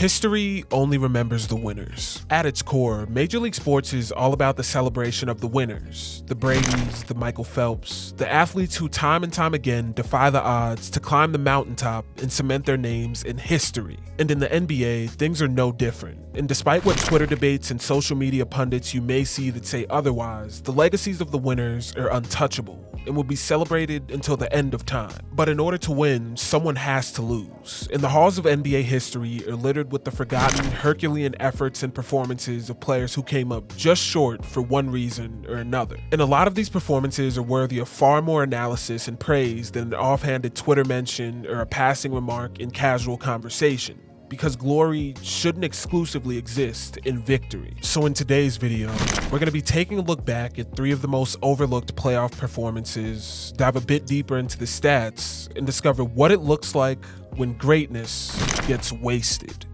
History only remembers the winners. At its core, Major League Sports is all about the celebration of the winners. The Bradys, the Michael Phelps, the athletes who time and time again defy the odds to climb the mountaintop and cement their names in history. And in the NBA, things are no different. And despite what Twitter debates and social media pundits you may see that say otherwise, the legacies of the winners are untouchable and will be celebrated until the end of time. But in order to win, someone has to lose. And the halls of NBA history are littered with the forgotten Herculean efforts and performances of players who came up just short for one reason or another. And a lot of these performances are worthy of far more analysis and praise than an offhanded Twitter mention or a passing remark in casual conversation, because glory shouldn't exclusively exist in victory. So in today's video, we're going to be taking a look back at 3 of the most overlooked playoff performances, dive a bit deeper into the stats, and discover what it looks like when greatness gets wasted.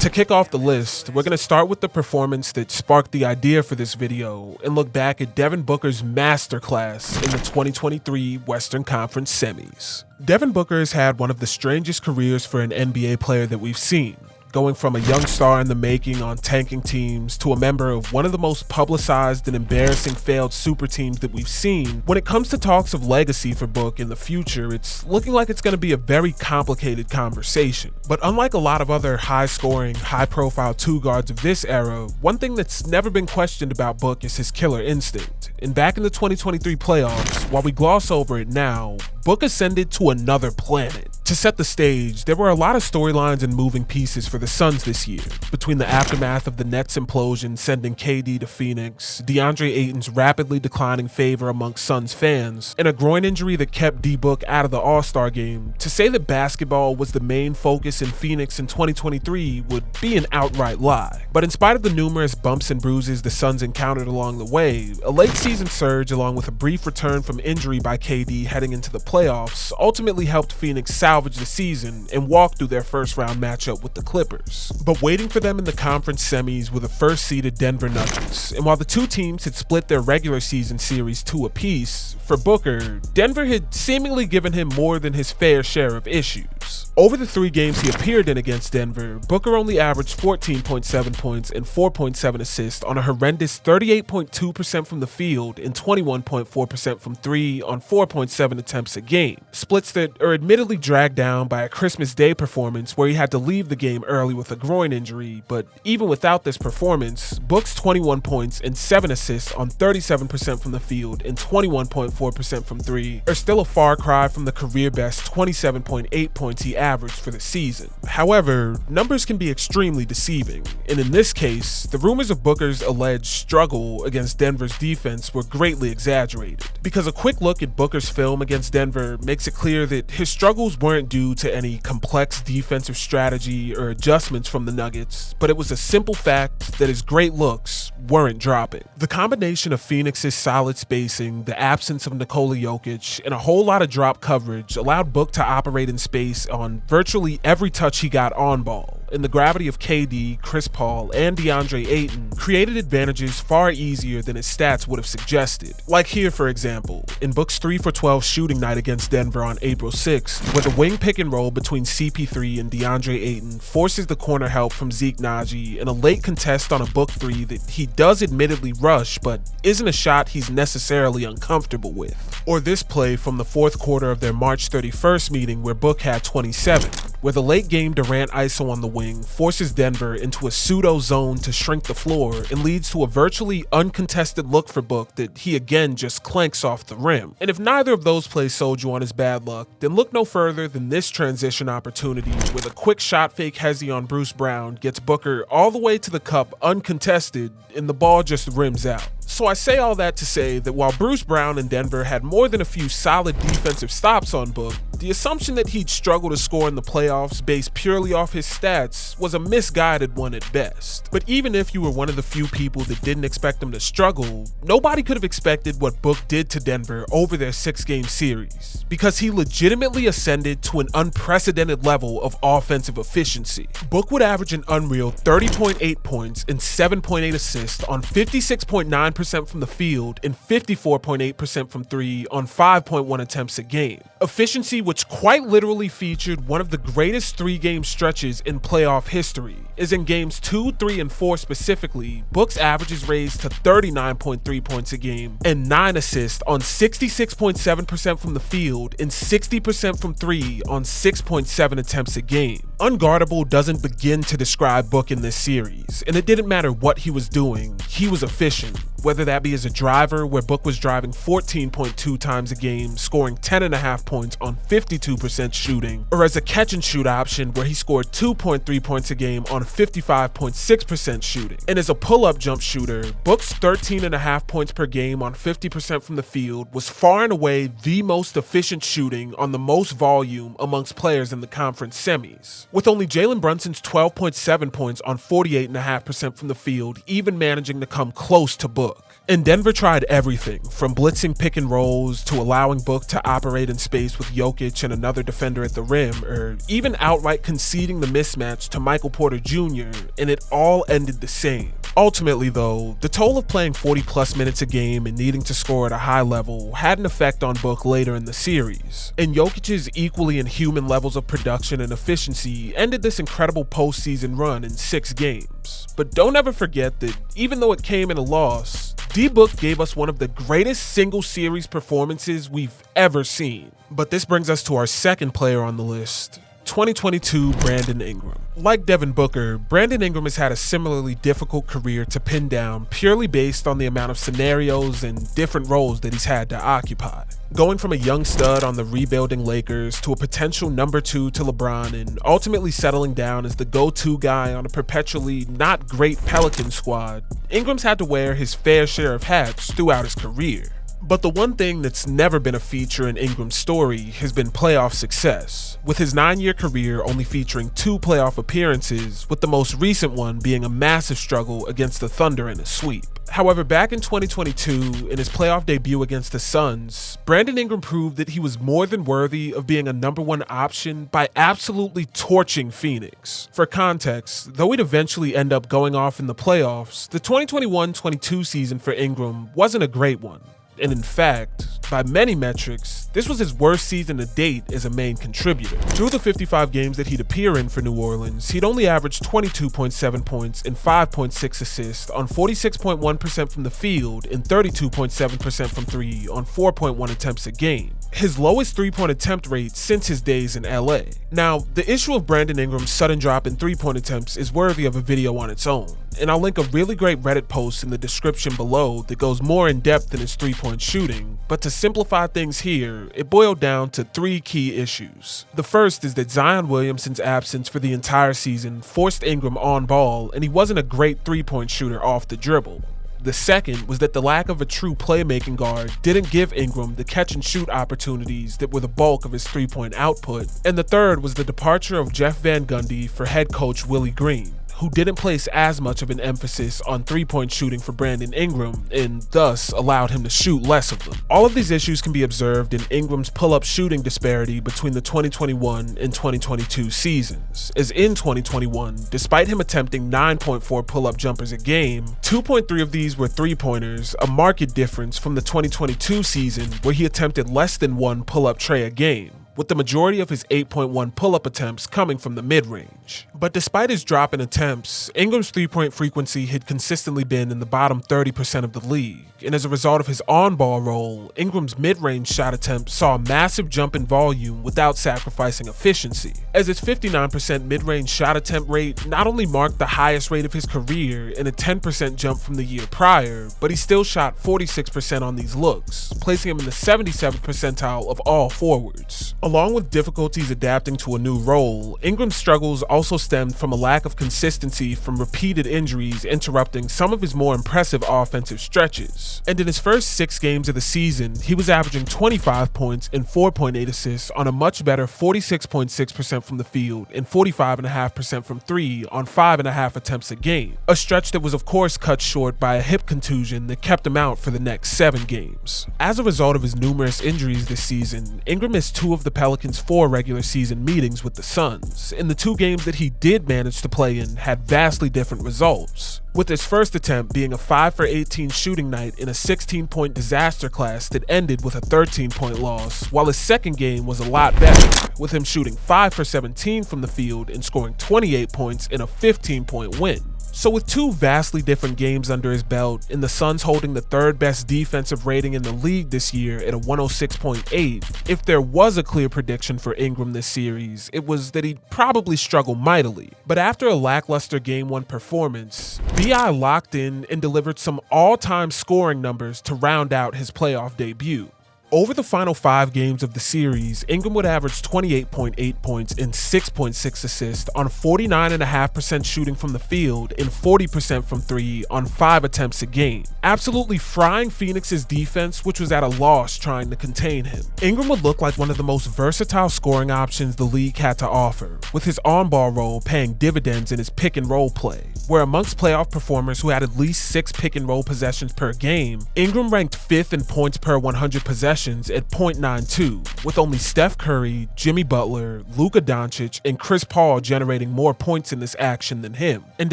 To kick off the list, we're going to start with the performance that sparked the idea for this video and look back at Devin Booker's masterclass in the 2023 Western Conference semis. Devin Booker has had one of the strangest careers for an NBA player that we've seen, going from a young star in the making on tanking teams to a member of one of the most publicized and embarrassing failed super teams that we've seen. When it comes to talks of legacy for Book in the future, it's looking like it's going to be a very complicated conversation. But unlike a lot of other high-scoring, high-profile two guards of this era, one thing that's never been questioned about Book is his killer instinct. And back in the 2023 playoffs, while we gloss over it now, Book ascended to another planet. To set the stage, there were a lot of storylines and moving pieces for the Suns this year, between the aftermath of the Nets implosion sending KD to Phoenix, DeAndre Ayton's rapidly declining favor amongst Suns fans, and a groin injury that kept D-Book out of the All-Star game. To say that basketball was the main focus in Phoenix in 2023 would be an outright lie. But in spite of the numerous bumps and bruises the Suns encountered along the way, a late-season surge along with a brief return from injury by KD heading into the playoffs ultimately helped Phoenix salvage the season and walk through their first-round matchup with the Clippers. But waiting for them in the conference semis were the first-seeded Denver Nuggets, and while the two teams had split their regular season series 2 apiece, for Booker, Denver had seemingly given him more than his fair share of issues. Over the 3 games he appeared in against Denver, Booker only averaged 14.7 points and 4.7 assists on a horrendous 38.2% from the field and 21.4% from 3 on 4.7 attempts a game. Splits that are admittedly dragged down by a Christmas Day performance where he had to leave the game early with a groin injury, but even without this performance, Book's 21 points and 7 assists on 37% from the field and 21.4% from 3 are still a far cry from the career best 27.8 points he averaged for the season. However, numbers can be extremely deceiving, and in this case, the rumors of Booker's alleged struggle against Denver's defense were greatly exaggerated, because a quick look at Booker's film against Denver makes it clear that his struggles weren't due to any complex defensive strategy or adjustments from the Nuggets, but it was a simple fact that his great looks weren't dropping. The combination of Phoenix's solid spacing, the absence of Nikola Jokic, and a whole lot of drop coverage allowed Book to operate in space on virtually every touch he got on ball. And the gravity of KD, Chris Paul, and DeAndre Ayton created advantages far easier than his stats would have suggested. Like here, for example, in Book's 3 for 12 shooting night against Denver on April 6th, where the wing pick and roll between CP3 and DeAndre Ayton forces the corner help from Zeke Naji and a late contest on a Book 3 that he does admittedly rush, but isn't a shot he's necessarily uncomfortable with. Or this play from the 4th quarter of their March 31st meeting where Book had 27, where the late game Durant ISO on the wing forces Denver into a pseudo zone to shrink the floor and leads to a virtually uncontested look for Book that he again just clanks off the rim. And if neither of those plays sold you on his bad luck, then look no further than this transition opportunity where the quick shot fake hezzy on Bruce Brown gets Booker all the way to the cup uncontested and the ball just rims out. So I say all that to say that while Bruce Brown and Denver had more than a few solid defensive stops on Book, the assumption that he'd struggle to score in the playoffs based purely off his stats was a misguided one at best. But even if you were one of the few people that didn't expect him to struggle, nobody could have expected what Book did to Denver over their 6-game series, because he legitimately ascended to an unprecedented level of offensive efficiency. Book would average an unreal 30.8 points and 7.8 assists on 56.9% 47% from the field and 54.8% from three on 5.1 attempts a game. Efficiency, which quite literally featured one of the greatest three-game stretches in playoff history, is in games 2, 3, and 4 specifically. Book's averages raised to 39.3 points a game and 9 assists on 66.7% from the field and 60% from three on 6.7 attempts a game. Unguardable doesn't begin to describe Book in this series, and it didn't matter what he was doing, he was efficient. Whether that be as a driver, where Book was driving 14.2 times a game, scoring 10.5 points on 52% shooting, or as a catch and shoot option, where he scored 2.3 points a game on 55.6% shooting. And as a pull-up jump shooter, Book's 13.5 points per game on 50% from the field was far and away the most efficient shooting on the most volume amongst players in the conference semis, with only Jalen Brunson's 12.7 points on 48.5% from the field even managing to come close to Book. And Denver tried everything, from blitzing pick and rolls to allowing Book to operate in space with Jokic and another defender at the rim, or even outright conceding the mismatch to Michael Porter Jr., and it all ended the same. Ultimately though, the toll of playing 40+ minutes a game and needing to score at a high level had an effect on Book later in the series, and Jokic's equally inhuman levels of production and efficiency ended this incredible postseason run in 6 games. But don't ever forget that even though it came in a loss, D-Book gave us one of the greatest single series performances we've ever seen. But this brings us to our second player on the list, 2022 Brandon Ingram. Like Devin Booker, Brandon Ingram has had a similarly difficult career to pin down purely based on the amount of scenarios and different roles that he's had to occupy. Going from a young stud on the rebuilding Lakers to a potential number 2 to LeBron, and ultimately settling down as the go-to guy on a perpetually not great Pelican squad, Ingram's had to wear his fair share of hats throughout his career. But the one thing that's never been a feature in Ingram's story has been playoff success, with his 9-year career only featuring 2 playoff appearances, with the most recent one being a massive struggle against the Thunder in a sweep. However, back in 2022, in his playoff debut against the Suns, Brandon Ingram proved that he was more than worthy of being a number 1 option by absolutely torching Phoenix. For context, though he'd eventually end up going off in the playoffs, the 2021-22 season for Ingram wasn't a great one. And in fact, by many metrics, this was his worst season to date as a main contributor. Through the 55 games that he'd appear in for New Orleans, he'd only averaged 22.7 points and 5.6 assists on 46.1% from the field and 32.7% from three on 4.1 attempts a game, his lowest three-point attempt rate since his days in LA. Now, the issue of Brandon Ingram's sudden drop in three-point attempts is worthy of a video on its own, and I'll link a really great Reddit post in the description below that goes more in depth in his three-point shooting, but to simplify things here, it boiled down to 3 key issues. The first is that Zion Williamson's absence for the entire season forced Ingram on ball, and he wasn't a great three-point shooter off the dribble. The second was that the lack of a true playmaking guard didn't give Ingram the catch and shoot opportunities that were the bulk of his three-point output. And the third was the departure of Jeff Van Gundy for head coach Willie Green, who didn't place as much of an emphasis on three-point shooting for Brandon Ingram and thus allowed him to shoot less of them. All of these issues can be observed in Ingram's pull-up shooting disparity between the 2021 and 2022 seasons, as in 2021, despite him attempting 9.4 pull-up jumpers a game, 2.3 of these were three-pointers, a marked difference from the 2022 season where he attempted less than 1 pull-up tray a game, with the majority of his 8.1 pull-up attempts coming from the mid-range. But despite his drop in attempts, Ingram's three-point frequency had consistently been in the bottom 30% of the league, and as a result of his on-ball role, Ingram's mid-range shot attempt saw a massive jump in volume without sacrificing efficiency, as his 59% mid-range shot attempt rate not only marked the highest rate of his career and a 10% jump from the year prior, but he still shot 46% on these looks, placing him in the 77th percentile of all forwards. Along with difficulties adapting to a new role, Ingram's struggles also stemmed from a lack of consistency from repeated injuries interrupting some of his more impressive offensive stretches. And in his first 6 games of the season, he was averaging 25 points and 4.8 assists on a much better 46.6% from the field and 45.5% from three on 5.5 attempts a game, a stretch that was of course cut short by a hip contusion that kept him out for the next 7 games. As a result of his numerous injuries this season, Ingram missed 2 of the the Pelicans' 4 regular season meetings with the Suns, and the 2 games that he did manage to play in had vastly different results, with his first attempt being a 5 for 18 shooting night in a 16-point disaster class that ended with a 13-point loss, while his second game was a lot better, with him shooting 5 for 17 from the field and scoring 28 points in a 15-point win. So with 2 vastly different games under his belt, and the Suns holding the 3rd best defensive rating in the league this year at a 106.8, if there was a clear prediction for Ingram this series, it was that he'd probably struggle mightily. But after a lackluster Game 1 performance, B.I. locked in and delivered some all-time scoring numbers to round out his playoff debut. Over the final 5 games of the series, Ingram would average 28.8 points and 6.6 assists on 49.5% shooting from the field and 40% from 3 on 5 attempts a game, absolutely frying Phoenix's defense, which was at a loss trying to contain him. Ingram would look like one of the most versatile scoring options the league had to offer, with his on-ball role paying dividends in his pick-and-roll play, where amongst playoff performers who had at least 6 pick-and-roll possessions per game, Ingram ranked 5th in points per 100 possessions at .92, with only Steph Curry, Jimmy Butler, Luka Doncic, and Chris Paul generating more points in this action than him. And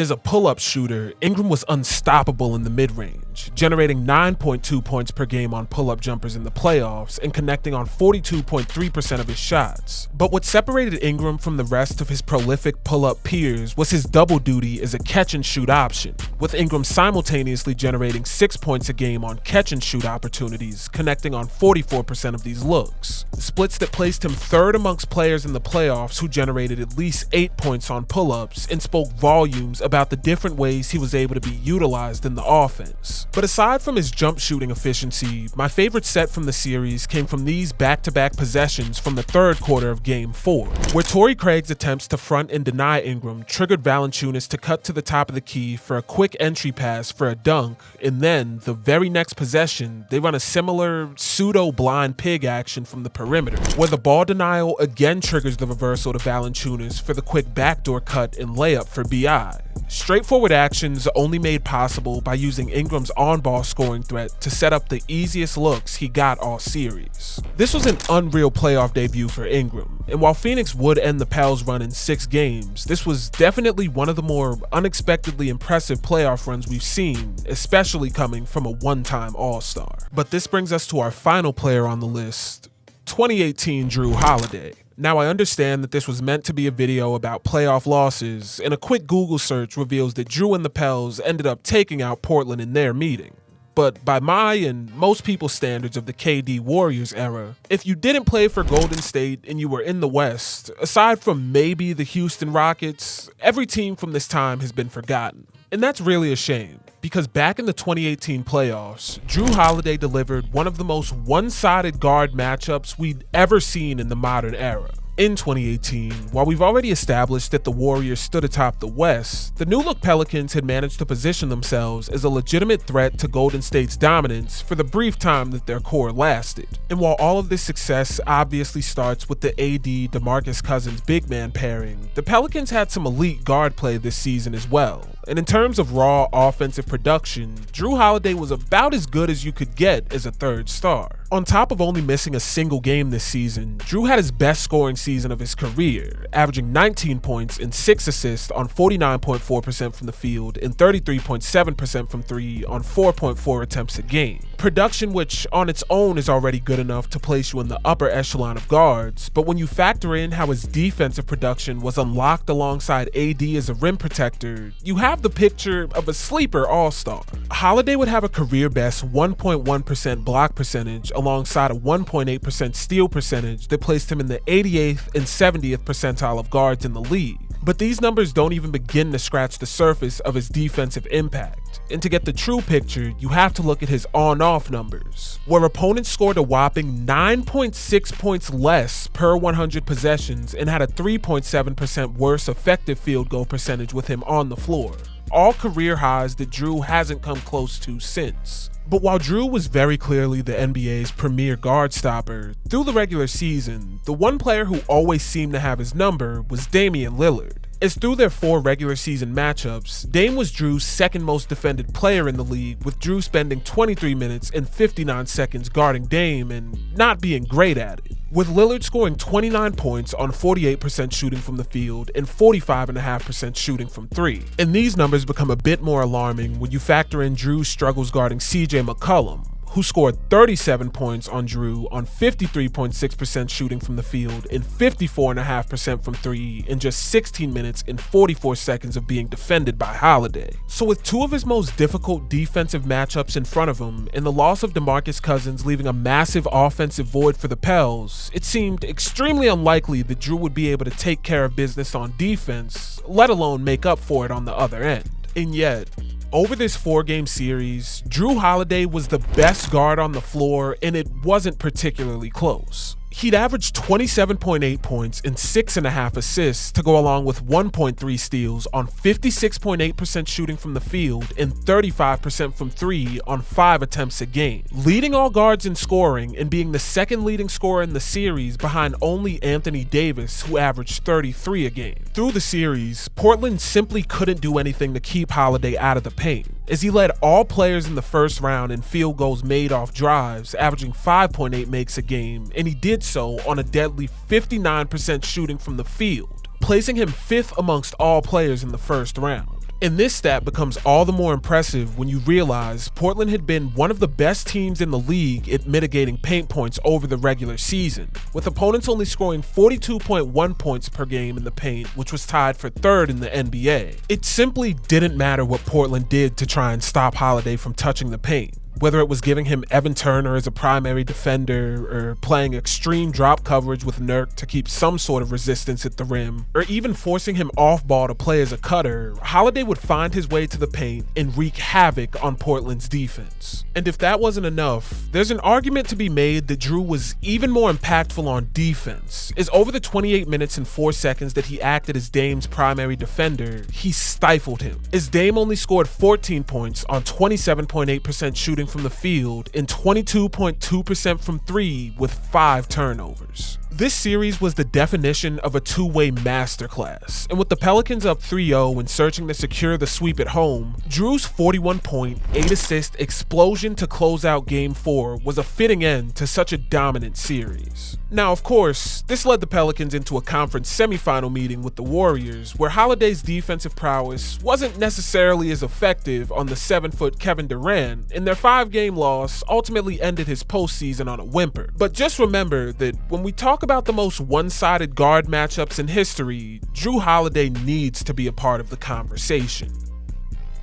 as a pull-up shooter, Ingram was unstoppable in the mid-range, generating 9.2 points per game on pull-up jumpers in the playoffs and connecting on 42.3% of his shots. But what separated Ingram from the rest of his prolific pull-up peers was his double duty as a catch-and-shoot option, with Ingram simultaneously generating 6 points a game on catch-and-shoot opportunities, connecting on 44% of these looks. Splits that placed him 3rd amongst players in the playoffs who generated at least 8 points on pull-ups and spoke volumes about the different ways he was able to be utilized in the offense. But aside from his jump shooting efficiency, my favorite set from the series came from these back-to-back possessions from the 3rd quarter of Game 4, where Torrey Craig's attempts to front and deny Ingram triggered Valanciunas to cut to the top of the key for a quick entry pass for a dunk, and then, the very next possession, they run a similar pseudo-blind pig action from the perimeter, where the ball denial again triggers the reversal to Valanciunas for the quick backdoor cut and layup for B.I. Straightforward actions only made possible by using Ingram's on-ball scoring threat to set up the easiest looks he got all series. This was an unreal playoff debut for Ingram, and while Phoenix would end the Pels run in 6 games, this was definitely one of the more unexpectedly impressive playoff runs we've seen, especially coming from a one-time All-Star. But this brings us to our final player on the list, 2018 Jrue Holiday. Now, I understand that this was meant to be a video about playoff losses, and a quick Google search reveals that Jrue and the Pels ended up taking out Portland in their meeting. But by my and most people's standards of the KD Warriors era, if you didn't play for Golden State and you were in the West, aside from maybe the Houston Rockets, every team from this time has been forgotten. And that's really a shame, because back in the 2018 playoffs, Jrue Holiday delivered one of the most one-sided guard matchups we'd ever seen in the modern era. In 2018, while we've already established that the Warriors stood atop the West, the new-look Pelicans had managed to position themselves as a legitimate threat to Golden State's dominance for the brief time that their core lasted. And while all of this success obviously starts with the AD DeMarcus Cousins big man pairing, the Pelicans had some elite guard play this season as well. And in terms of raw offensive production, Jrue Holiday was about as good as you could get as a 3rd star. On top of only missing a single game this season, Jrue had his best scoring season of his career, averaging 19 points and 6 assists on 49.4% from the field and 33.7% from 3 on 4.4 attempts a game. Production which on its own is already good enough to place you in the upper echelon of guards, but when you factor in how his defensive production was unlocked alongside AD as a rim protector, you have the picture of a sleeper all-star. Holiday would have a career-best 1.1% block percentage alongside a 1.8% steal percentage that placed him in the 88th and 70th percentile of guards in the league. But these numbers don't even begin to scratch the surface of his defensive impact. And to get the true picture, you have to look at his on-off numbers, where opponents scored a whopping 9.6 points less per 100 possessions and had a 3.7% worse effective field goal percentage with him on the floor. All career highs that Jrue hasn't come close to since. But while Jrue was very clearly the NBA's premier guard stopper, through the regular season, the one player who always seemed to have his number was Damian Lillard. As through their 4 regular season matchups, Dame was Jrue's 2nd most defended player in the league, with Jrue spending 23 minutes and 59 seconds guarding Dame and not being great at it. with Lillard scoring 29 points on 48% shooting from the field and 45.5% shooting from three. And these numbers become a bit more alarming when you factor in Jrue's struggles guarding CJ McCollum, who scored 37 points on Jrue on 53.6% shooting from the field and 54.5% from three in just 16 minutes and 44 seconds of being defended by Holiday. So with two of his most difficult defensive matchups in front of him and the loss of DeMarcus Cousins leaving a massive offensive void for the Pels, it seemed extremely unlikely that Jrue would be able to take care of business on defense, let alone make up for it on the other end. And yet, over this 4-game series, Jrue Holiday was the best guard on the floor, and it wasn't particularly close. He'd averaged 27.8 points and 6.5 assists to go along with 1.3 steals on 56.8% shooting from the field and 35% from three on 5 attempts a game, leading all guards in scoring and being the second leading scorer in the series behind only Anthony Davis, who averaged 33 a game. Through the series, Portland simply couldn't do anything to keep Holiday out of the paint, as he led all players in the first round in field goals made off drives, averaging 5.8 makes a game, and he did so on a deadly 59% shooting from the field, placing him 5th amongst all players in the first round. And this stat becomes all the more impressive when you realize Portland had been one of the best teams in the league at mitigating paint points over the regular season, with opponents only scoring 42.1 points per game in the paint, which was tied for 3rd in the NBA. It simply didn't matter what Portland did to try and stop Holiday from touching the paint. Whether it was giving him Evan Turner as a primary defender, or playing extreme drop coverage with Nurk to keep some sort of resistance at the rim, or even forcing him off ball to play as a cutter, Holiday would find his way to the paint and wreak havoc on Portland's defense. And if that wasn't enough, there's an argument to be made that Jrue was even more impactful on defense, as over the 28 minutes and 4 seconds that he acted as Dame's primary defender, he stifled him, as Dame only scored 14 points on 27.8% shooting from the field and 22.2% from three with 5 turnovers. This series was the definition of a two-way masterclass, and with the Pelicans up 3-0 and searching to secure the sweep at home, Jrue's 41-point, 8-assist explosion to close out Game 4 was a fitting end to such a dominant series. Now, of course, this led the Pelicans into a conference semifinal meeting with the Warriors, where Holiday's defensive prowess wasn't necessarily as effective on the 7-foot Kevin Durant, and their 5-game loss ultimately ended his postseason on a whimper. But just remember that when we talk about the most one-sided guard matchups in history, Jrue Holiday needs to be a part of the conversation.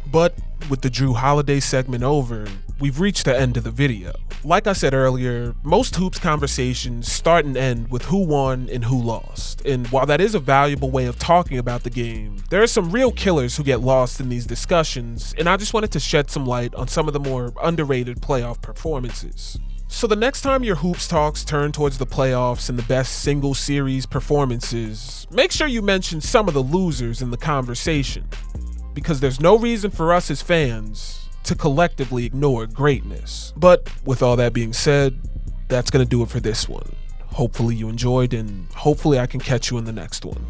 But with the Jrue Holiday segment over, we've reached the end of the video. Like I said earlier, most hoops conversations start and end with who won and who lost. And while that is a valuable way of talking about the game, there are some real killers who get lost in these discussions, and I just wanted to shed some light on some of the more underrated playoff performances. So the next time your hoops talks turn towards the playoffs and the best single series performances, make sure you mention some of the losers in the conversation, because there's no reason for us as fans to collectively ignore greatness. But with all that being said, that's going to do it for this one. Hopefully you enjoyed, and hopefully I can catch you in the next one.